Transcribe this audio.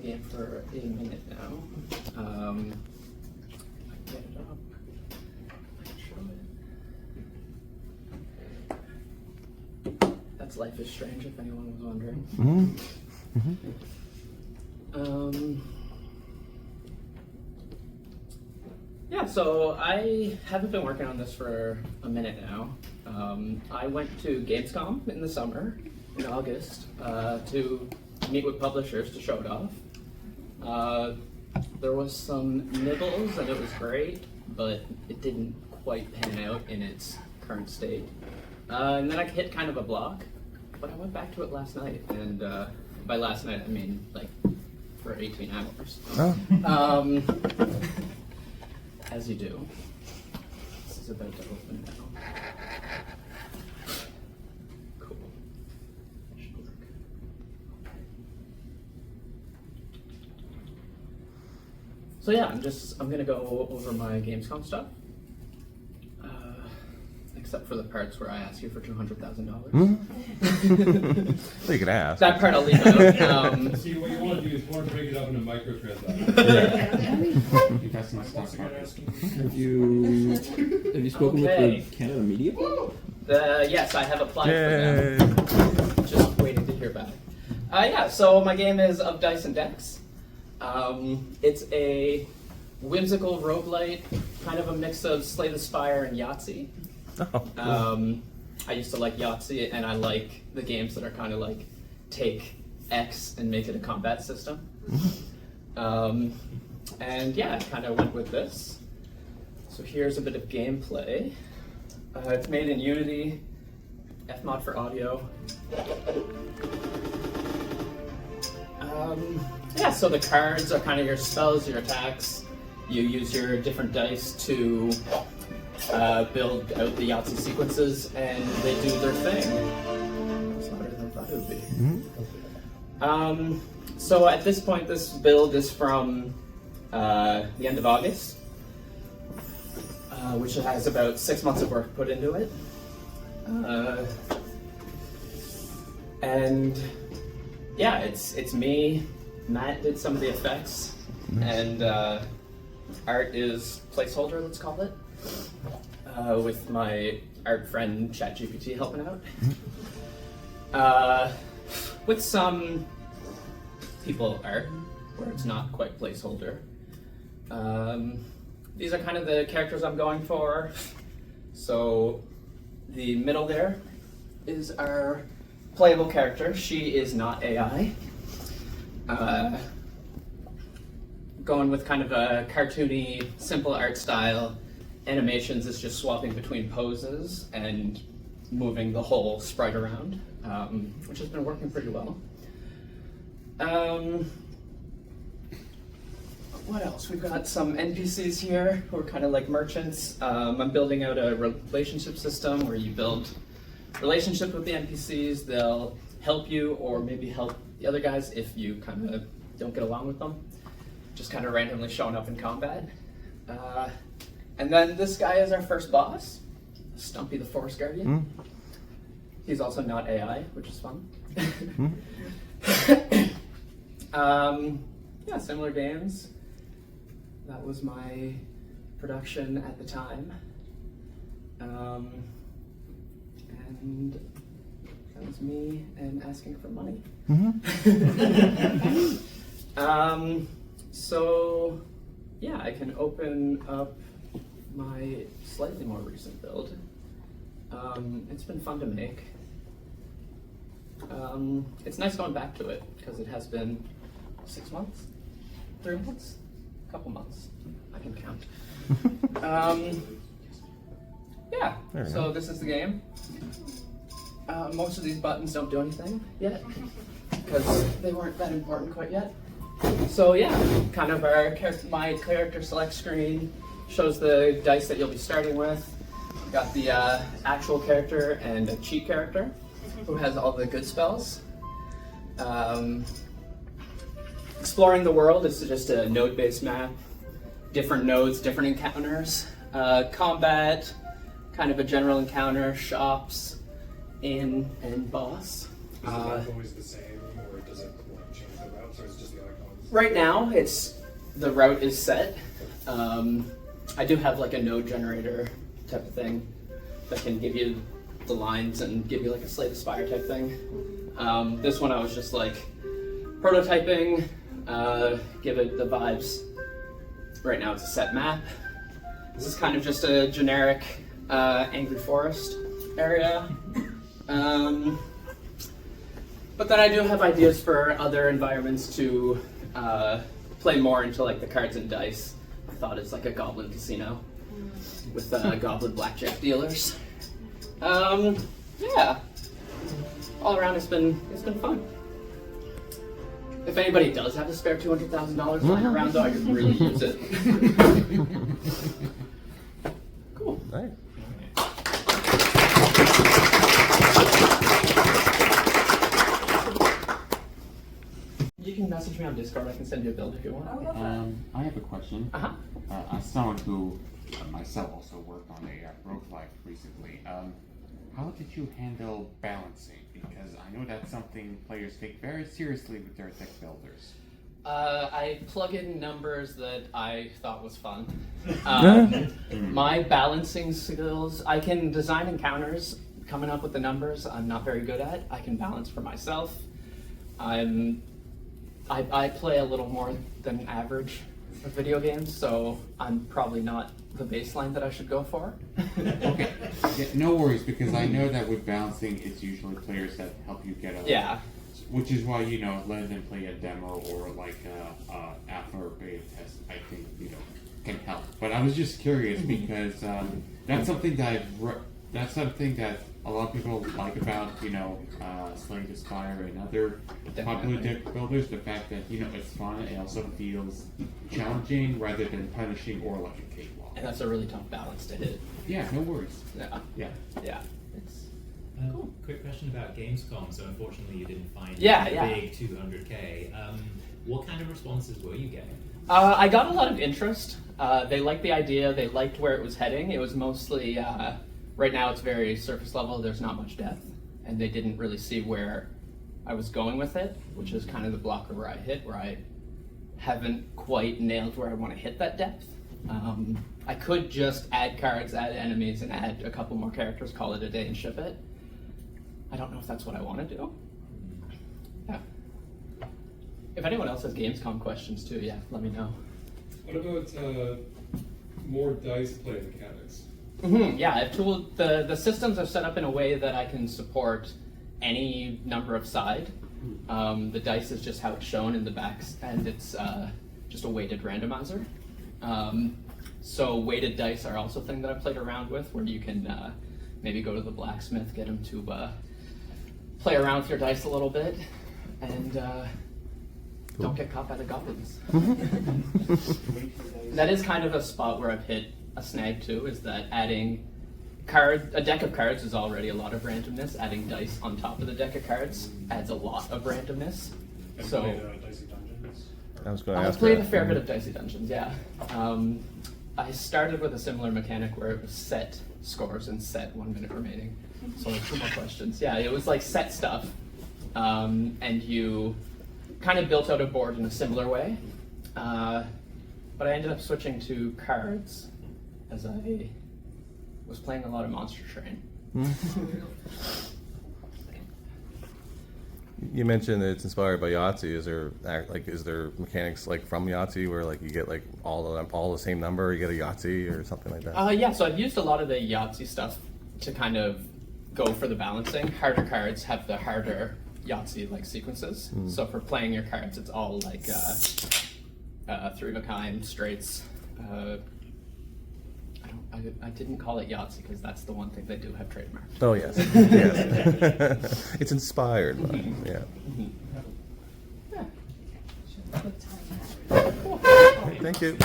game for a minute now. I can get it up. I can show it. That's Life is Strange, if anyone was wondering. Yeah, so I haven't been working on this for a minute now. I went to Gamescom in the summer, in August, to meet with publishers to show it off. There was some nibbles and it was great, but it didn't quite pan out in its current state. And then I hit kind of a block, but I went back to it last night, and by last night I mean like for 18 hours. Oh. As you do. This is about to open now. Cool. Should work. So yeah, I'm gonna go over my Gamescom stuff. Except for the parts where I ask you for $200,000. Well, you could ask. That part I'll leave out. See, what you want to do is want to break it up into microtransactions. Have you spoken with the Canada Media? Yes, I have applied for them. Just waiting to hear back. Yeah, so my game is Of Dice and Decks. It's a whimsical roguelite, kind of a mix of Slay the Spire and Yahtzee. Oh, cool. I used to like Yahtzee, and I like the games that are kind of like take X and make it a combat system. And yeah, I kind of went with this. So here's a bit of gameplay. It's made in Unity, Fmod for audio. Yeah, so the cards are kind of your spells, your attacks. You use your different dice to build out the Yahtzee sequences, and they do their thing. It's harder than I thought it would be. So at this point, this build is from the end of August, which has about 6 months of work put into it. And yeah, it's me. Matt did some of the effects, and art is placeholder, let's call it. With my art friend ChatGPT helping out. With some people art, where it's not quite placeholder. These are kind of the characters I'm going for. So the middle there is our playable character. She is not AI. Going with kind of a cartoony, simple art style. Animations is just swapping between poses and moving the whole sprite around, which has been working pretty well. What else? We've got some NPCs here who are kind of like merchants. I'm building out a relationship system where you build relationships with the NPCs. They'll help you or maybe help the other guys if you kind of don't get along with them. Just kind of randomly showing up in combat. And then this guy is our first boss, Stumpy the Forest Guardian. He's also not AI, which is fun. Yeah, similar games. That was my production at the time. And that was me and asking for money. So yeah, I can open up my slightly more recent build. It's been fun to make. It's nice going back to it because it has been 6 months, 3 months, a couple months. I can count. Yeah, so this is the game. Most of these buttons don't do anything yet because they weren't that important quite yet. So yeah, kind of my character select screen shows the dice that you'll be starting with. We've got the actual character and a cheat character who has all the good spells. Exploring the world is just a node-based map. Different nodes, different encounters. Combat, kind of a general encounter. Shops, inn, and boss. Is the map always the same, or does it change the routes, or is just the icons? right now, the route is set. I do have like a node generator type of thing that can give you the lines and give you like a Slay the Spire type thing. This one I was just like prototyping, give it the vibes. Right now it's a set map. This is kind of just a generic Angry Forest area. But then I do have ideas for other environments to play more into like the cards and dice. I thought it's like a goblin casino with goblin blackjack dealers. Yeah. All around it's been fun. If anybody does have a spare $200,000 lying around though, I could really use it. Cool. Right. You can message me on Discord. I can send you a build if you want. I have a question. Uh-huh. As someone who myself also worked on a roguelite recently, how did you handle balancing? Because I know that's something players take very seriously with their deck builders. I plug in numbers that I thought was fun. My balancing skills, I can design encounters. Coming up with the numbers, I'm not very good at. I can balance for myself. I play a little more than average of video games, so I'm probably not the baseline that I should go for. Okay, yeah, no worries, because I know that with balancing, it's usually players that help you get a... Yeah. Which is why, letting them play a demo or like a alpha or beta test, I think, can help. But I was just curious because that's something that a lot of people like about, Slay the Spire and other popular deck builders. The fact that, it's fun, it also feels challenging rather than punishing or like a cakewalk. And that's a really tough balance to hit. Yeah, no worries. Yeah. Yeah. Yeah. It's cool. Quick question about Gamescom. So unfortunately you didn't find Yeah. big 200K. What kind of responses were you getting? I got a lot of interest. They liked the idea. They liked where it was heading. It was mostly, right now it's very surface level. There's not much depth. And they didn't really see where I was going with it, which is kind of the blocker where I hit, where I haven't quite nailed where I want to hit that depth. I could just add cards, add enemies, and add a couple more characters, call it a day, and ship it. I don't know if that's what I want to do. Yeah. If anyone else has Gamescom questions too, yeah, let me know. What about more dice play mechanics? Yeah, I've tooled the systems are set up in a way that I can support any number of side. The dice is just how it's shown in the backs, and it's just a weighted randomizer. So weighted dice are also a thing that I played around with, where you can maybe go to the blacksmith, get him to play around with your dice a little bit, and don't get caught by the goblins. That is kind of a spot where I've hit a snag too, is that adding a deck of cards is already a lot of randomness. Adding dice on top of the deck of cards adds a lot of randomness. So Dicey Dungeons? I was going to I ask played that. a fair bit of Dicey Dungeons, yeah. I started with a similar mechanic where it was set scores and set 1 minute remaining. So like 2 more questions. Yeah, it was like set stuff. And you kind of built out a board in a similar way. But I ended up switching to cards as I was playing a lot of Monster Train. You mentioned that it's inspired by Yahtzee. Is there mechanics like from Yahtzee where like you get like all the same number, or you get a Yahtzee or something like that? Yeah, so I've used a lot of the Yahtzee stuff to kind of go for the balancing. Harder cards have the harder Yahtzee-like sequences. So for playing your cards, it's all like 3 of a kind, straights. I didn't call it Yahtzee because that's the one thing they do have trademarked. Oh yes, yes. It's inspired. Yeah. Yeah. Thank you.